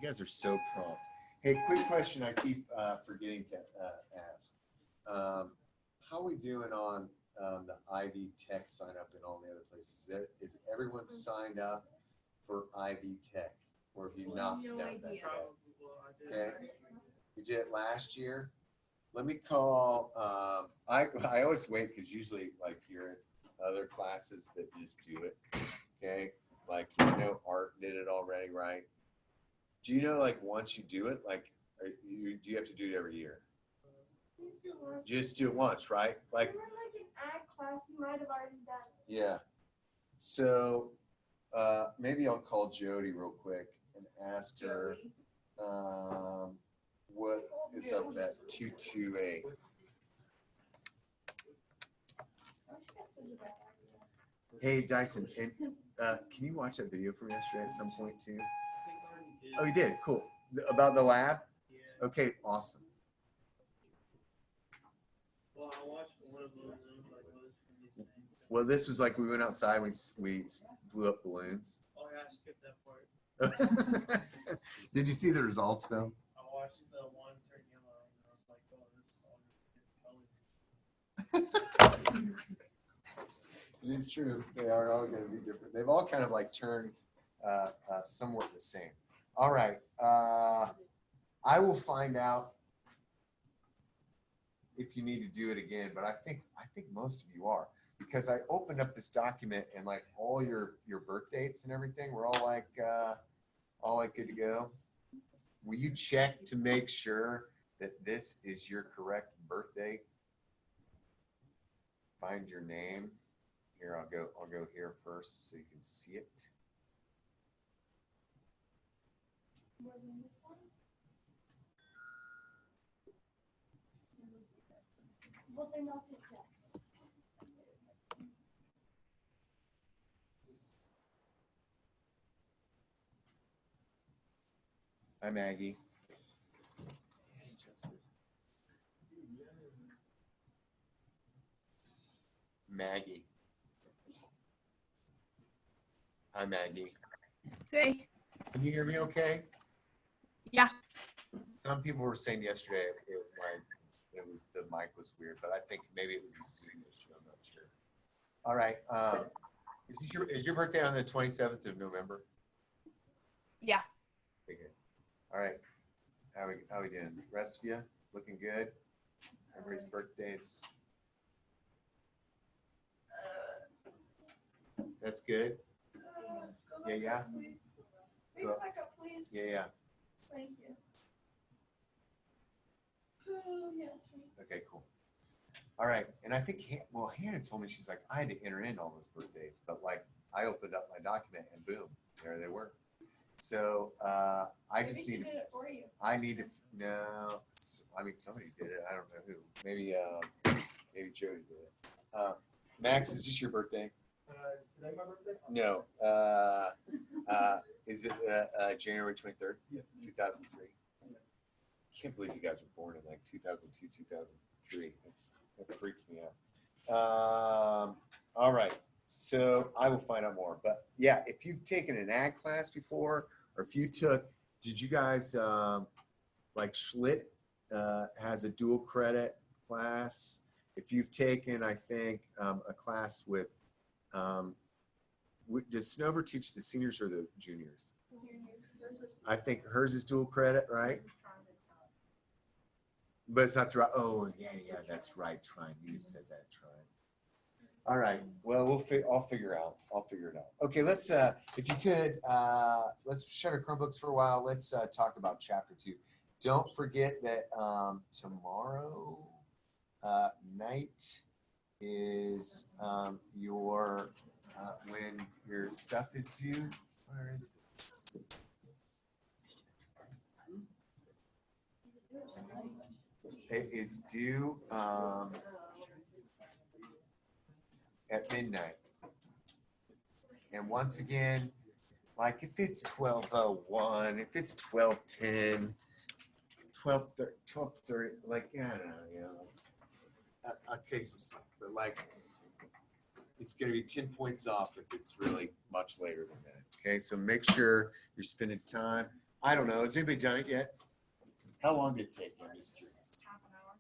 You guys are so prompt. Hey, quick question I keep forgetting to ask. How are we doing on the Ivy Tech sign up and all the other places? Is everyone signed up for Ivy Tech? Or have you not done that yet? Okay. You did it last year? Let me call, I always wait because usually like you're in other classes that just do it. Okay. Like, I know Art did it already, right? Do you know, like, once you do it, like, do you have to do it every year? Just do it once, right? Like, like an ag class, you might have already done it. yeah. So maybe I'll call Jody real quick and ask her what is up at 228. Hey Dyson, and can you watch that video from yesterday at some point too? Oh, you did? Cool. About the lab? Okay, awesome. Well, I watched one of those. Well, this was like we went outside, we blew up balloons. Oh yeah, I skipped that part. Did you see the results though? I watched the one turn yellow and I was like, oh, this is all different colors. It is true. They are all going to be different. They've all kind of like turned somewhat the same. All right. I will find out if you need to do it again, but I think most of you are, because I opened up this document and like all your birth dates and everything were all like good to go. Will you check to make sure that this is your correct birth date? Find your name. Here, I'll go here first so you can see it. But they're not exact. Hi, Maggie. Maggie. Hi, Maggie. Hey. Can you hear me okay? Yeah. Some people were saying yesterday the mic was weird, but I think maybe it was a Zoom issue. I'm not sure. All right. Is your birthday on the 27th of November? Yeah. Okay, good. All right. How we doing? The rest of you looking good? Everybody's birthdays. That's good. Yeah, yeah. Please. Make it back up, please. Yeah, yeah. Thank you. Oh, yeah, sweet. Okay, cool. All right, and I think Hannah told me, she's like, I had to enter in all those birth dates, but like I opened up my document and boom, there they were. So I just need. Did it for you. I need to no. I mean, somebody did it. I don't know who. Maybe Jody did it. Max, is this your birthday? Is today my birthday? No. Is it January 23rd, Yes. 2003? Yes. I can't believe you guys were born in like 2002, 2003. That freaks me out. All right. So I will find out more. But yeah, if you've taken an ag class before, or if you did you guys like Schlitt has a dual credit class. If you've taken, I think, a class with, does Snover teach the seniors or the juniors? I think hers is dual credit, right? But it's not throughout. Oh, yeah, that's right. Trine, you said that, Trine. All right. Well, I'll figure it out. Okay, let's if you could, let's shut our Chromebooks for a while. Let's talk about chapter 2. Don't forget that tomorrow night is your when your stuff is due. Where is this? It is due at midnight. And once again, like if it's 12:01, if it's 12:10, 12:30, like, I don't know, you know, okay, some stuff, but like, it's going to be 10 points off if it's really much later than that. Okay, so make sure you're spending time. I don't know. Has anybody done it yet? How long did it take you? I'm just curious.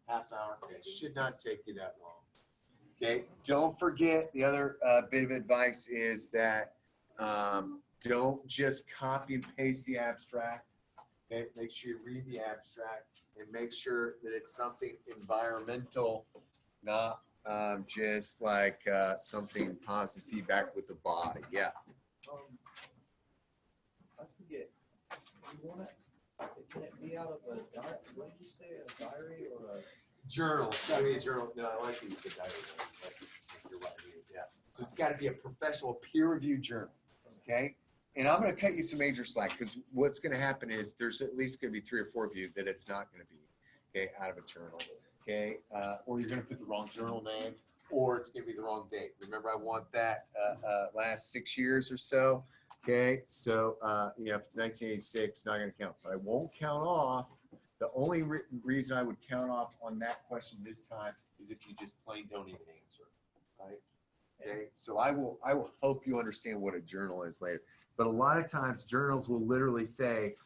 Half hour. Okay. It should not take you that long. Okay. Don't forget the other bit of advice is that don't just copy and paste the abstract. Okay. Make sure you read the abstract and make sure that it's something environmental, not just like something positive feedback with the body. Yeah. I forget. You want it? Can it be out of a diary? What did you say? A diary or a? Journal. It's got to be a journal. No, I like to use the diary. You're right. Yeah. So it's got to be a professional peer-reviewed journal. Okay. And I'm going to cut you some major slack because what's going to happen is there's at least going to be 3 or 4 of you that it's not going to be okay out of a journal. Okay. Or you're going to put the wrong journal name, or it's going to be the wrong date. Remember, I want that last 6 years or so. Okay. So if it's 1986, not going to count, but I won't count off. The only reason I would count off on that question this time is if you just plain don't even answer, right? Okay, so I will help you understand what a journal is later. But a lot of times journals will literally say,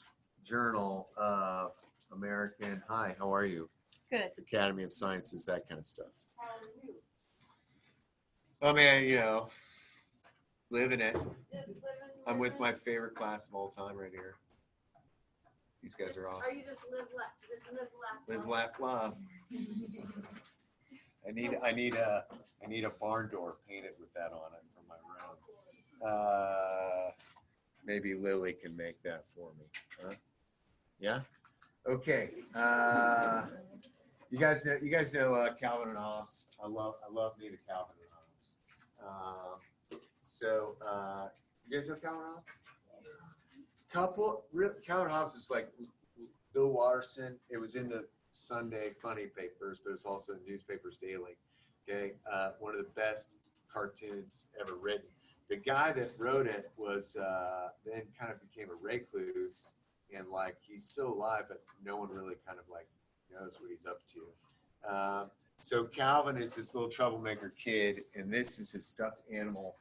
Journal of American, hi, how are you? Good. Academy of Sciences, that kind of stuff. How are you? Oh man, living it. Just living. I'm with my favorite class of all time right here. These guys are Are awesome. you just live, laugh? Live, laugh, love. I need a barn door painted with that on it for my room. Maybe Lily can make that for me. Huh? Yeah. Okay. You guys know Calvin and Hobbes. I love me the Calvin and Hobbes. You guys know Calvin and Hobbes? Calvin and Hobbes is like Bill Watterson. It was in the Sunday funny papers, but it's also in newspapers daily. Okay, one of the best cartoons ever written. The guy that wrote it was then kind of became a recluse, and like he's still alive, but no one really kind of like knows what he's up to. So Calvin is this little troublemaker kid, and this is his stuffed animal,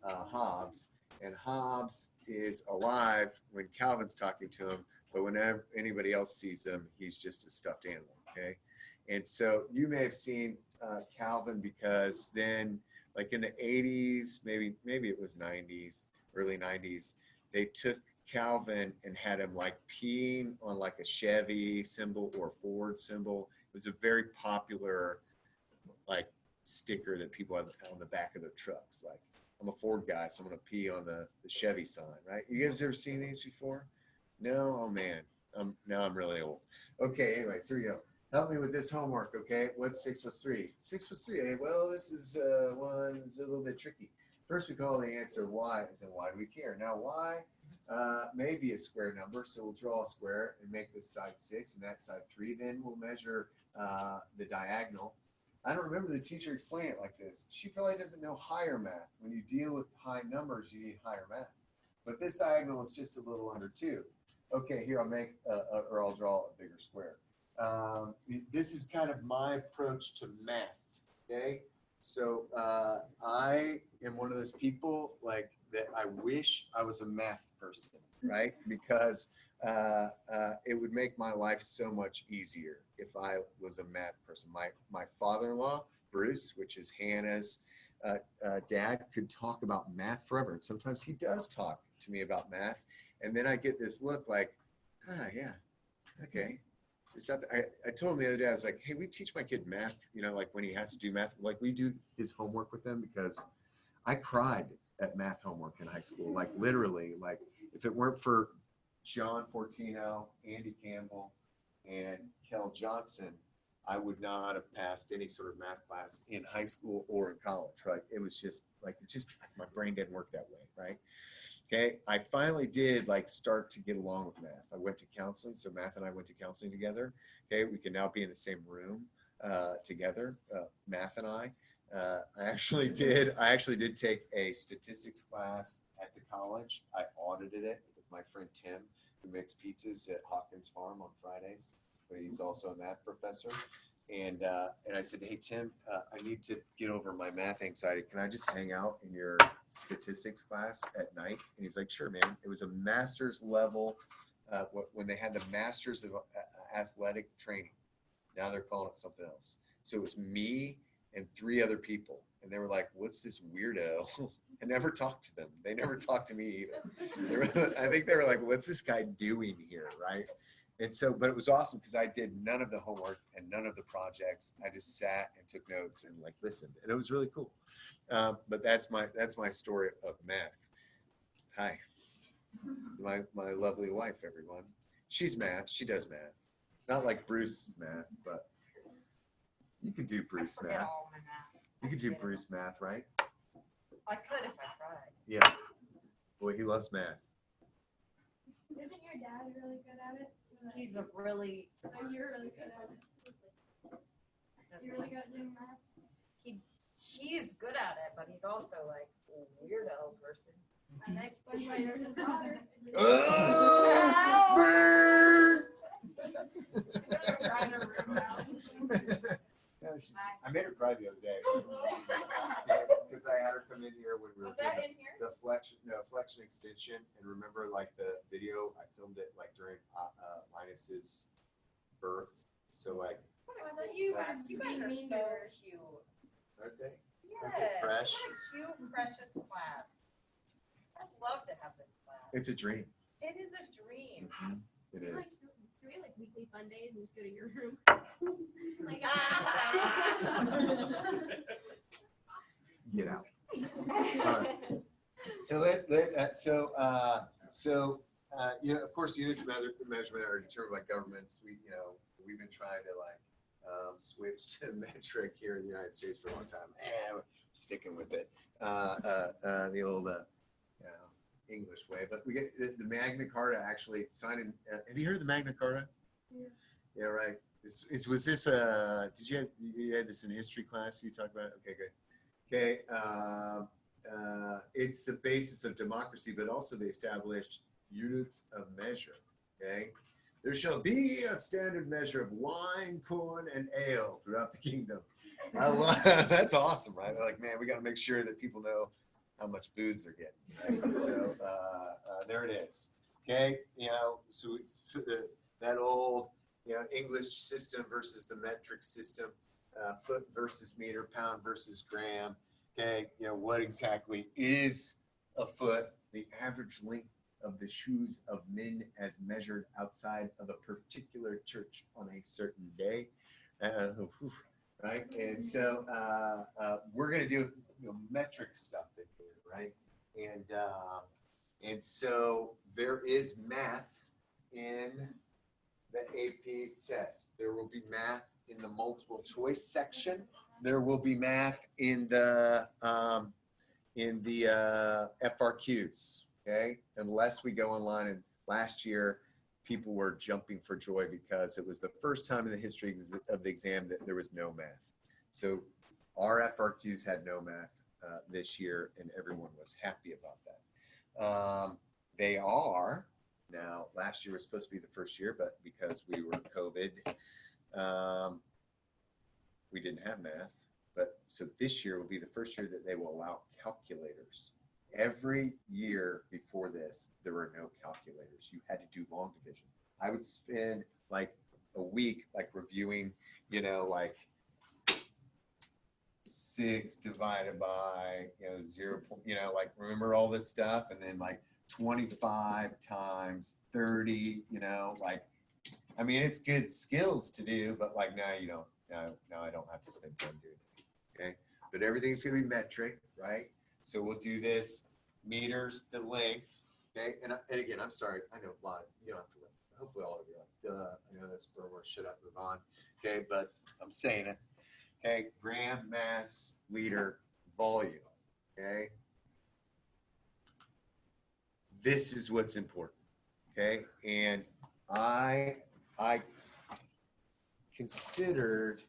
Hobbes. And Hobbes is alive when Calvin's talking to him, but whenever anybody else sees him, he's just a stuffed animal. Okay, and so you may have seen Calvin because then, like in the 80s, maybe it was 90s, early 90s, they took Calvin and had him like peeing on like a Chevy symbol or a Ford symbol. It was a very popular like sticker that people have on the back of their trucks. Like, I'm a Ford guy, so I'm gonna pee on the Chevy sign, right? You guys ever seen these before? No? Oh man, now I'm really old. Okay, anyway, so here you go. Help me with this homework, okay? What's 6 plus 3? 6 plus 3, well, this is one, it's a little bit tricky. First, we call the answer y, as in why do we care? Now, y may be a square number, so we'll draw a square and make this side 6 and that side 3. Then we'll measure the diagonal. I don't remember the teacher explaining it like this. She probably doesn't know higher math. When you deal with high numbers, you need higher math. But this diagonal is just a little under 2. Okay, here I'll make, or I'll draw a bigger square. This is kind of my approach to math, okay? So I am one of those people like that I wish I was a math person, right? Because it would make my life so much easier if I was a math person. My father-in-law, Bruce, which is Hannah's dad, could talk about math forever. And sometimes he does talk to me about math. And then I get this look like, yeah, okay. I told him the other day, I was like, hey, we teach my kid math, like when he has to do math, like we do his homework with him, because I cried at math homework in high school, like literally, like if it weren't for John Fortino, Andy Campbell, and Kel Johnson, I would not have passed any sort of math class in high school or in college, right? It was just my brain didn't work that way, right? Okay, I finally did like start to get along with math. I went to counseling, so Math and I went to counseling together. Okay, we can now be in the same room together, Math and I. I actually did take a statistics class at the college. I audited it with my friend Tim, who makes pizzas at Hawkins Farm on Fridays, but he's also a math professor. And I said, hey, Tim, I need to get over my math anxiety. Can I just hang out in your statistics class at night? And he's like, sure, man. It was a master's level when they had the Masters of Athletic Training. Now they're calling it something else. So it was me and 3 other people, and they were like, "What's this weirdo?" I never talked to them. They never talked to me either. I think they were like, "What's this guy doing here?" Right? And so, but it was awesome because I did none of the homework and none of the projects. I just sat and took notes and like listened, and it was really cool. But that's my story of math. Hi, my lovely wife, everyone. She's math. She does math. Not like Bruce math, but you could do Bruce I forget math. all my math. You could do Bruce math, right? I could if I tried. Yeah. Boy, he loves math. Isn't your dad really good at it? He's a really, So you're really good at it. You're really good at doing math. he is good at it, but he's also like a weirdo person. And that explains why you're his daughter. Oh, burn! No, I made her cry the other day because I had her come in here when we were Was that doing in here? the flexion extension, and remember like the video I filmed it like during Linus's birth. So like, I thought you guys You being guys are mean so to her. cute. aren't they? Yes. fresh? What a cute, precious class. I'd love to have this class. It's a dream. It is a dream. It Like, is. do we have like weekly fun days and just go to your room? Like, Get out. All right. So you know, of course, units of measurement are determined by governments. We've been trying to switch to metric here in the United States for a long time. We're sticking with it. The old English way, but we get the Magna Carta actually signed in. Have you heard of the Magna Carta? Yeah. Yeah, right. Was this did you had this in history class you talked about it? Okay, good. Okay. It's the basis of democracy, but also they established units of measure. Okay. There shall be a standard measure of wine, corn, and ale throughout the kingdom. That's awesome, right? They're like, man, we got to make sure that people know how much booze they're getting. Right? So there it is. Okay. So it's that old, English system versus the metric system, foot versus meter, pound versus gram. Okay. What exactly is a foot? The average length of the shoes of men as measured outside of a particular church on a certain day. Right. And so we're going to do metric stuff in here. Right. And so there is math in the AP test. There will be math in the multiple choice section. There will be math in the FRQs. Okay, unless we go online. And last year, people were jumping for joy because it was the first time in the history of the exam that there was no math. So our FRQs had no math this year, and everyone was happy about that. They are now. Last year was supposed to be the first year, but because we were COVID, we didn't have math. But so this year will be the first year that they will allow calculators. Every year before this, there were no calculators. You had to do long division. I would spend like a week reviewing, like 6 divided by 0, remember all this stuff, and then 25 times 30, I mean, it's good skills to do, but now you don't. Now I don't have to spend time doing it. Okay, but everything's gonna be metric, right? So we'll do this meters, the length. Okay, and again, I'm sorry, I know a lot. You don't have to. Hopefully, all of you are like, duh. I know that's Burma. Shut up, move on. Okay, but I'm saying it. Okay, gram, mass, liter, volume. Okay, this is what's important. Okay, and I considered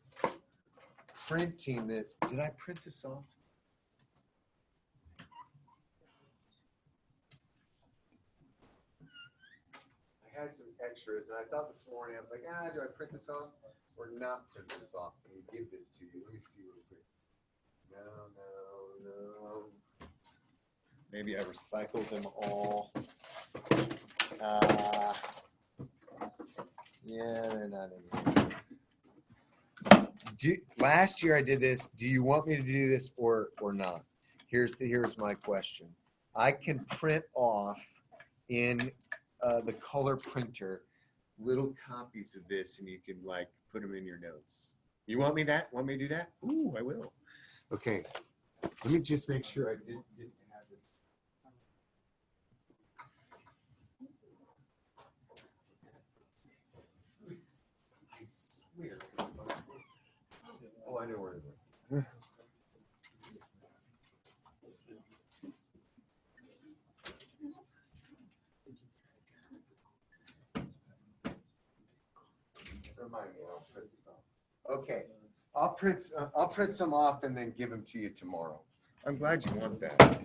printing this. Did I print this off? I had some extras, and I thought this morning, I was like, do I print this off or not print this off? Let me give this to you. Let me see real quick. No. Maybe I recycled them all. Yeah, they're not in here. Last year I did this. Do you want me to do this or not? Here's my question. I can print off in the color printer little copies of this, and you can like put them in your notes. You want me to do that? Ooh, I will. Okay. Let me just make sure I didn't have it. I swear. Oh, I know where it went. Remind me, I'll print some. Okay, I'll print some off and then give them to you tomorrow. I'm glad you want that.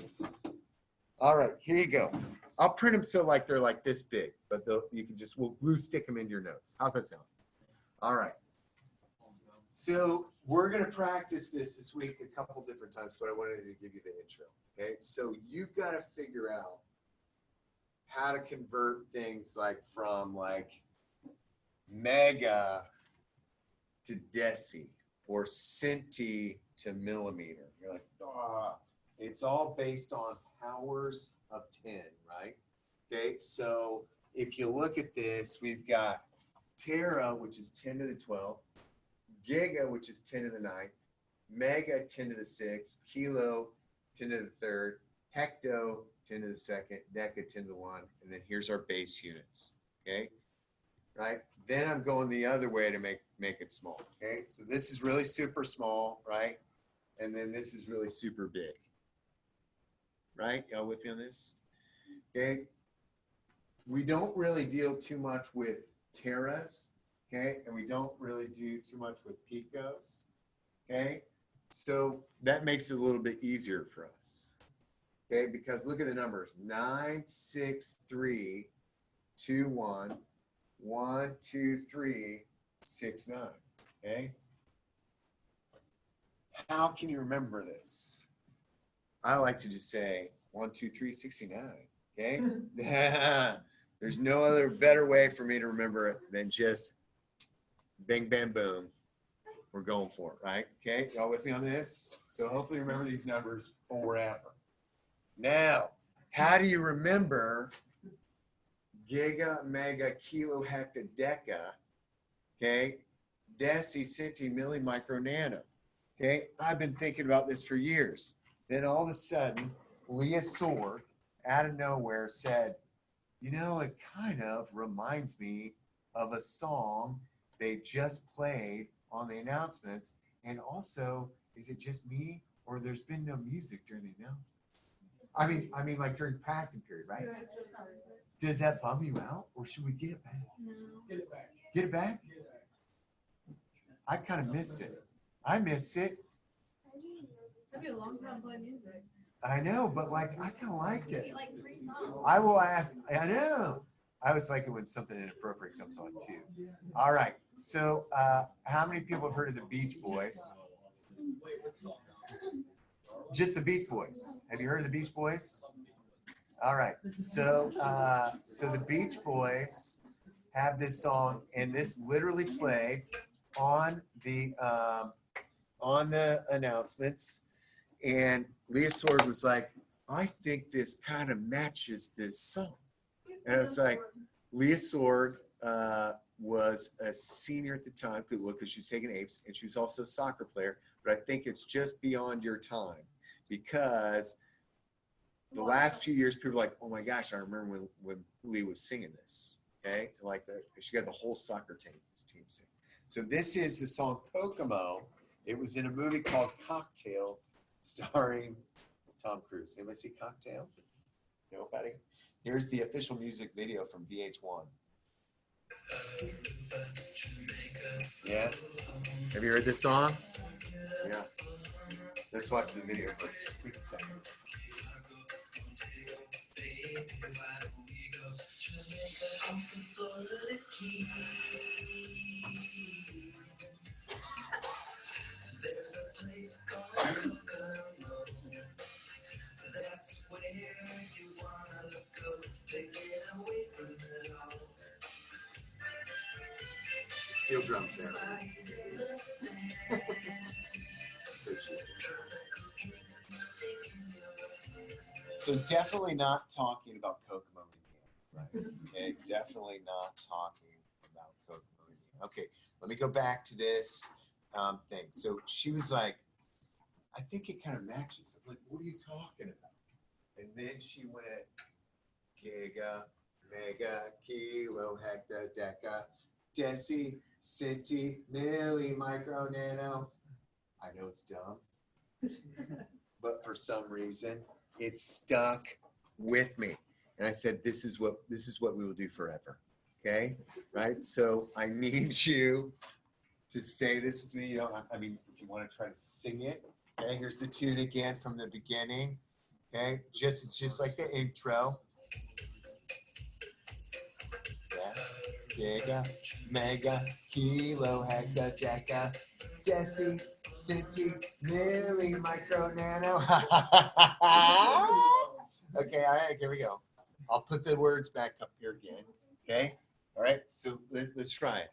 All right, here you go. I'll print them so like they're like this big, but you can just we'll glue stick them into your notes. How's that sound? All right. So we're gonna practice this week a couple different times, but I wanted to give you the intro. Okay, so you've got to figure out how to convert things like from like mega to deci or centi to millimeter. You're like, ah, it's all based on powers of 10, right? Okay, so if you look at this, we've got tera, which is 10 to the 12th, giga, which is 10 to the 9th, mega, 10 to the 6th, kilo, 10 to the 3rd, hecto, 10 to the 2nd, deca, 10 to the 1, and then here's our base units, okay? Right? Then I'm going the other way to make it small, okay? So this is really super small, right? And then this is really super big, right? Y'all with me on this? Okay? We don't really deal too much with teras, okay? And we don't really do too much with picos, okay? So that makes it a little bit easier for us, okay? Because look at the numbers, 9, 6, 3, 2, 1, 1, 2, 3, 6, 9, okay? How can you remember this? I like to just say 1, 2, 3, 69, okay? There's no other better way for me to remember it than just bing, bam, boom. We're going for it, right? Okay, y'all with me on this? So hopefully remember these numbers forever. Now, how do you remember giga, mega, kilo, hecta, deca, okay? Deci, centi, milli, micro, nano. Okay, I've been thinking about this for years. Then all of a sudden, Leah Sword, out of nowhere, said, you know, it kind of reminds me of a song they just played on the announcements. And also, is it just me or there's been no music during the announcements? I mean, like during passing period, right? Does that bum you out or should we get it back? Let's get it back. Get it back? Get it back. I kind of miss it. I miss it. That'd be a long time playing music. I know, but like I kind of liked it. Like 3 songs. I will ask. I know. I was like it when something inappropriate comes on too. All right. So, how many people have heard of the Beach Boys? Just the Beach Boys. Have you heard of the Beach Boys? All right. So, so the Beach Boys have this song, and this literally played on the announcements. And Leah Sword was like, I think this kind of matches this song. And I was like, Leah Sword was a senior at the time, because she was taking APES, and she was also a soccer player. But I think it's just beyond your time, because the last few years, people are like, oh my gosh, I remember when Leah was singing this. Okay, like she got the whole soccer team singing. So this is the song Kokomo. It was in a movie called Cocktail, starring Tom Cruise. Anybody see Cocktail? Nobody? Here's the official music video from VH1. Yeah? Have you heard this song? Yeah. Let's watch the video for a quick second. There's a place called Kokomo. That's where you wanna go to get away from it all. Steel drum sound. So she said. So definitely not talking about Kokomo Indiana, right? Okay, definitely not talking about Kokomo Indiana. Okay, let me go back to this thing. So she was like, I think it kind of matches. I'm like, what are you talking about? And then she went giga, mega, kilo, hecta, deca, deci, centi, milli, micro, nano. I know it's dumb, but for some reason it stuck with me. And I said, this is what we will do forever. Okay. Right. So I need you to say this with me. You know, I mean, if you want to try to sing it. Okay. Here's the tune again from the beginning. Okay. It's just like the intro. Yeah. Giga, mega, kilo, hecta, deca, deci, centi, milli, micro, nano. Okay, all right, here we go. I'll put the words back up here again. Okay, all right. So let's try it.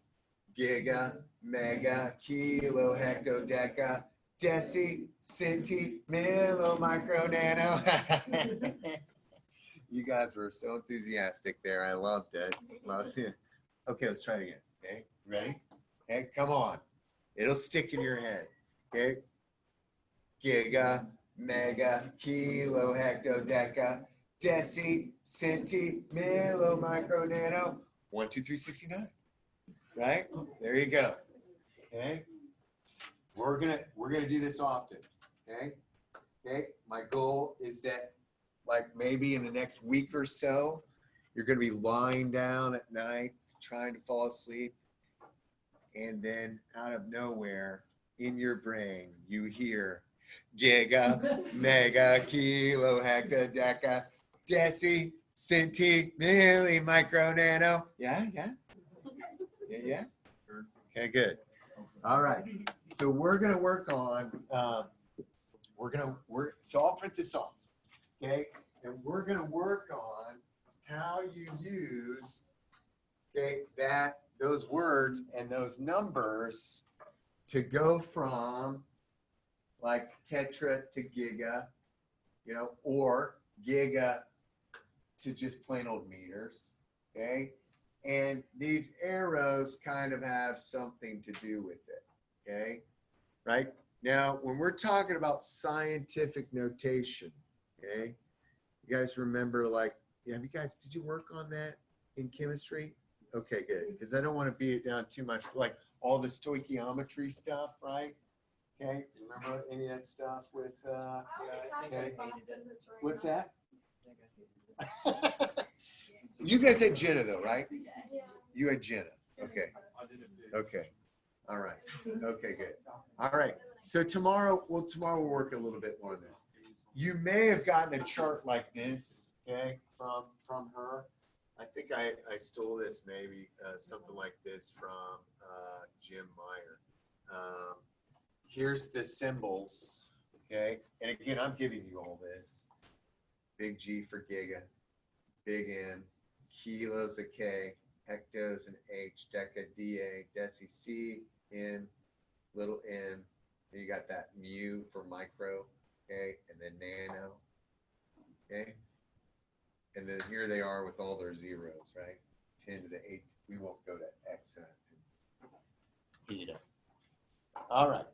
Giga, mega, kilo, hecto, deca, deci, centi, millo, micro, nano. You guys were so enthusiastic there. I loved it. Loved it. Okay, let's try it again. Okay, ready? Okay, come on. It'll stick in your head. Okay. Giga, mega, kilo, hecto, deca, deci, centi, millo, micro, nano. 1, 2, 3, 69. Right? There you go. Okay. We're gonna do this often. Okay. Okay. My goal is that, like, maybe in the next week or so, you're gonna be lying down at night trying to fall asleep, and then out of nowhere in your brain you hear giga, mega, kilo, hecta, deca, deci, centi, milli, micro, nano. Yeah. Okay, good. All right. So we're gonna work on. So I'll print this off. Okay, and we're gonna work on how you use those words and those numbers to go from like tetra to giga, you know, or giga to just plain old meters. Okay. And these arrows kind of have something to do with it. Okay. Right. Now, when we're talking about scientific notation, okay, you guys remember, like, did you work on that in chemistry? Okay, good. Because I don't want to beat it down too much, like all the stoichiometry stuff, right? Okay. Remember any of that stuff with, okay. What's that? You guys had Jenna though, right? You had Jenna. Okay. Okay. All right. Okay, good. All right. So tomorrow we'll work a little bit more on this. You may have gotten a chart like this, okay, from her. I think I stole this, maybe something like this from Jim Meyer. Here's the symbols, okay? And again, I'm giving you all this. Big G for giga, big N, kilos a K, hectos an H, deca DA, deci C, N, little n. Then you got that mu for micro, okay, and then nano, okay? And then here they are with all their zeros, right? 10 to the 8. We won't go to X and heat it up. All right.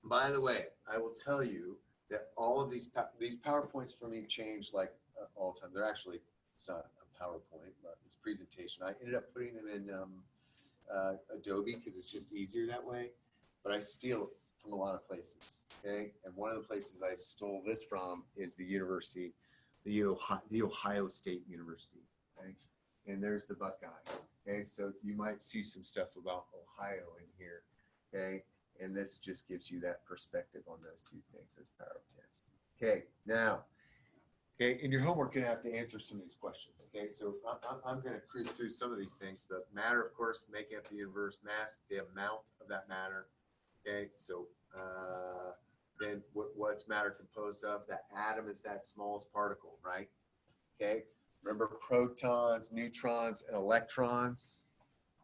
By the way, I will tell you that all of these PowerPoints for me change like all the time. They're actually, it's not a PowerPoint, but it's presentation. I ended up putting them in Adobe because it's just easier that way. But I steal it from a lot of places, okay? And one of the places I stole this from is the university, the Ohio State University, okay? And there's the Buckeye, okay? So you might see some stuff about Ohio in here, okay? And this just gives you that perspective on those two things as power of 10. Okay, now, okay, in your homework, you're gonna have to answer some of these questions, okay? So I'm gonna cruise through some of these things, but matter, of course, making up the universe, mass, the amount of that matter, okay? So then what's matter composed of? The atom is that smallest particle, right? Okay, remember protons, neutrons, and electrons,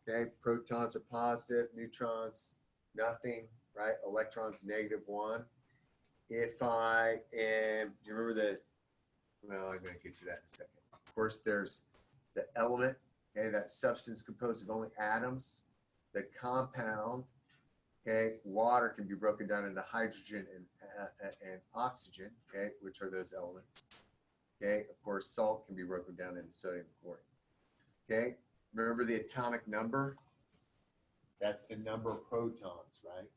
Okay, protons are positive, neutrons, nothing, right? Electrons, -1. If I am, do you remember that? Well, I'm going to get to that in a second. Of course, there's the element, okay, that substance composed of only atoms. The compound, okay, water can be broken down into hydrogen and oxygen, okay, which are those elements. Okay, of course, salt can be broken down into sodium and chlorine. Okay, remember the atomic number? That's the number of protons, right?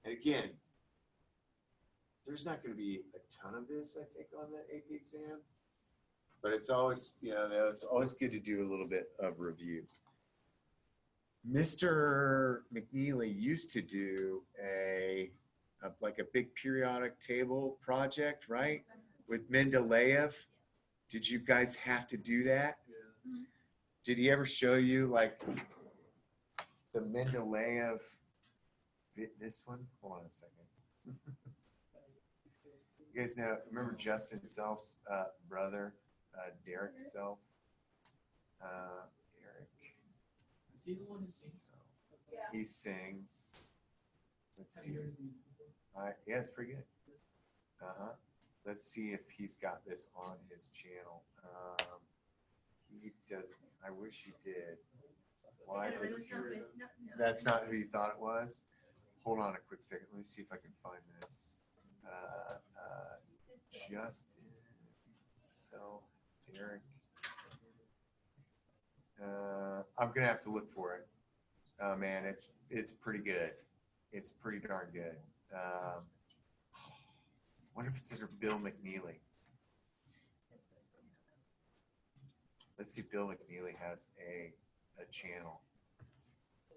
And again, there's not going to be a ton of this, I think, on the AP exam, but it's always, it's always good to do a little bit of review. Mr. McNeely used to do like a big periodic table project, right? With Mendeleev. Did you guys have to do that? Yeah. Did he ever show you like the Mendeleev, this one? Hold on a second. You guys remember Justin Self's brother, Derek Self? Derek. Is he the one who sings? Self. Yeah. He sings. Let's Have see. you heard his music before? Yeah, it's pretty good. Let's see if he's got this on his channel. He does. I wish he did. Why does that's not who you thought it was? Hold on a quick second. Let me see if I can find this. Justin Self, Derek. I'm gonna have to look for it. Oh man, it's pretty good. It's pretty darn good. Wonder if it's under Bill McNeely. Let's see if Bill McNeely has a channel.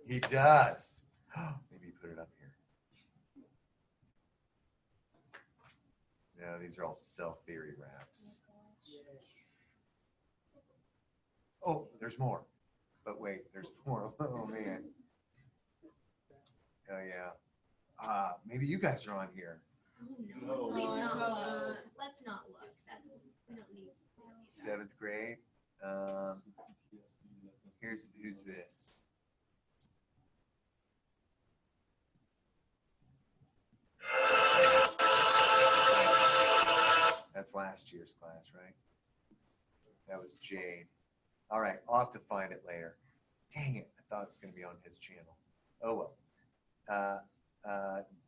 He does. Maybe put it up here. No, these are all cell theory raps. Oh, there's more. But wait, there's more. Oh man. Oh yeah. Maybe you guys are on here. No. Please not No. look. Let's not look. We don't need that. 7th grade. Who's this? That's last year's class, right? That was Jade. All right, I'll have to find it later. Dang it, I thought it was going to be on his channel. Oh well.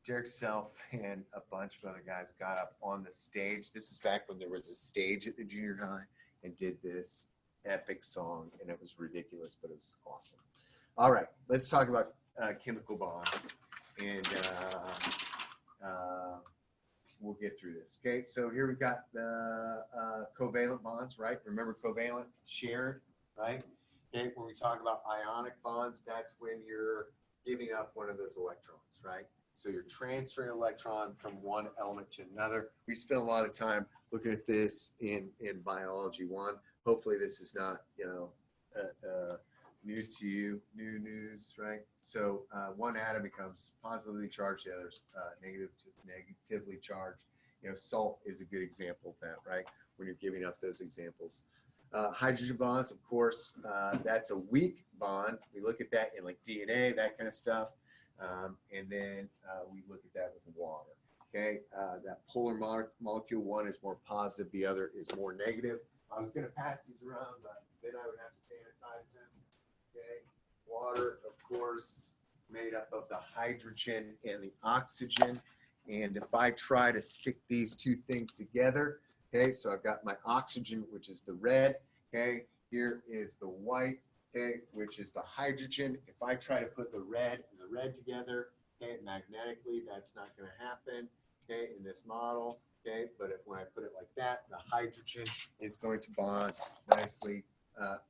Derek Self and a bunch of other guys got up on the stage. This is back when there was a stage at the junior high, and did this epic song, and it was ridiculous, but it was awesome. All right, let's talk about chemical bonds, and we'll get through this. Okay, so here we've got the covalent bonds, right? Remember covalent, shared, right? Okay, when we talk about ionic bonds, that's when you're giving up one of those electrons, right? So you're transferring an electron from one element to another. We spent a lot of time looking at this in Biology 1. Hopefully this is not, news to you, new news, right? So one atom becomes positively charged, the other's negatively charged. Salt is a good example of that, right? When you're giving up those examples. Hydrogen bonds, of course, that's a weak bond. We look at that in like DNA, that kind of stuff. And then we look at that with water. Okay, that polar molecule, one is more positive, the other is more negative. I was going to pass these around, but then I would have to sanitize them. Okay, water, of course, made up of the hydrogen and the oxygen. And if I try to stick these two things together, okay, so I've got my oxygen, which is the red. Okay, here is the white, okay, which is the hydrogen. If I try to put the red and the red together, okay, magnetically, that's not going to happen, okay, in this model. Okay, but when I put it like that, the hydrogen is going to bond nicely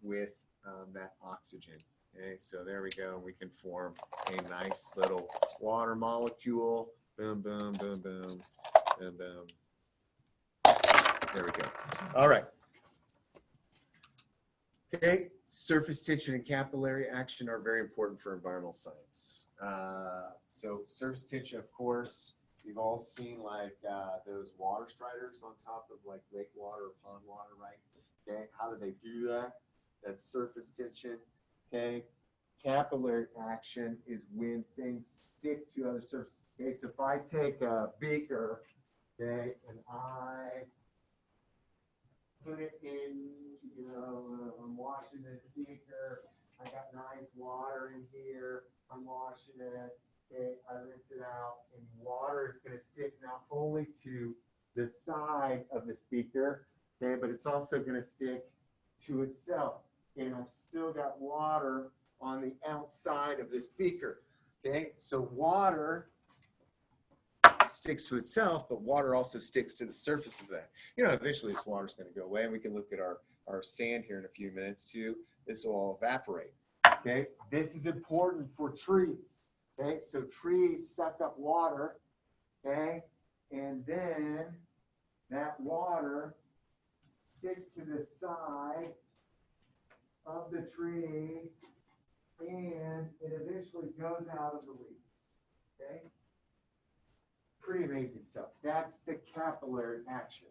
with that oxygen. Okay, so there we go. We can form a nice little water molecule. Boom, boom, boom, boom, boom, boom. There we go. All right. Okay, surface tension and capillary action are very important for environmental science. So surface tension, of course, you've all seen like those water striders on top of like lake water or pond water, right? Okay, how do they do that? That's surface tension. Okay, capillary action is when things stick to other surfaces. Okay, so if I take a beaker, okay, and I put it in, I'm washing this beaker. I got nice water in here. I'm washing it. Okay, I rinse it out, and water is going to stick not only to the side of this beaker, okay, but it's also going to stick to itself. And I've still got water on the outside of this beaker. Okay, so water sticks to itself, but water also sticks to the surface of that. Eventually this water's going to go away, and we can look at our sand here in a few minutes too. This will all evaporate. Okay, this is important for trees. Okay, so trees suck up water. Okay, and then that water sticks to the side of the tree, and it eventually goes out of the leaf. Okay, pretty amazing stuff. That's the capillary action.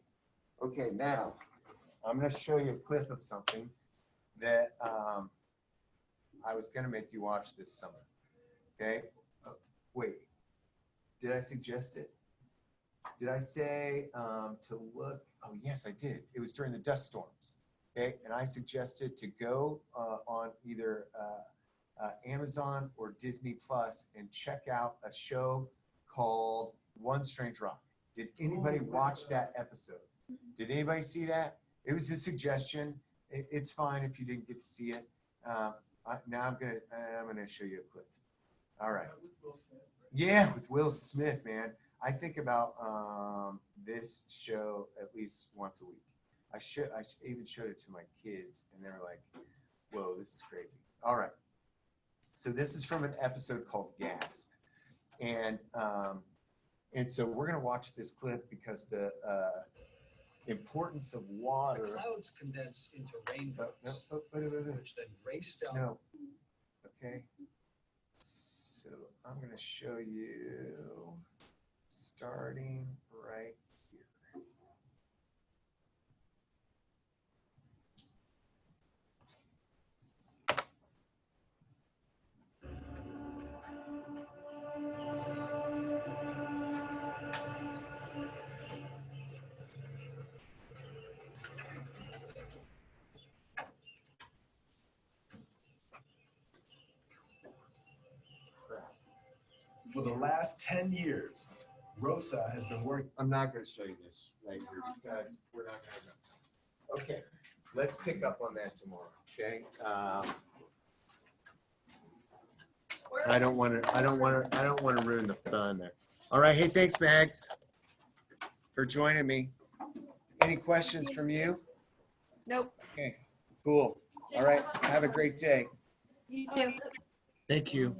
Okay, now I'm going to show you a clip of something that I was going to make you watch this summer. Okay, wait, did I suggest it? Did I say to look? Oh, yes, I did. It was during the dust storms. Okay, and I suggested to go on either Amazon or Disney Plus and check out a show called One Strange Rock. Did anybody watch that episode? Did anybody see that? It was a suggestion. It's fine if you didn't get to see it. Now I'm gonna show you a clip. All right. Yeah, with Will Smith, man. I think about this show at least once a week. I even showed it to my kids, and they were like, "Whoa, this is crazy." All right. So this is from an episode called Gasp, and so we're gonna watch this clip because the importance of water. The clouds condense into rainbows, which then race down. No. Okay. So I'm gonna show you starting right here. For the last 10 years, Rosa has been working. I'm not going to show you this right here because we're not going to know. Okay, let's pick up on that tomorrow. Okay. I don't want to ruin the fun there. All right. Hey, thanks, Mags, for joining me. Any questions from you? Nope. Okay. Cool. All right. Have a great day. You too. Thank you.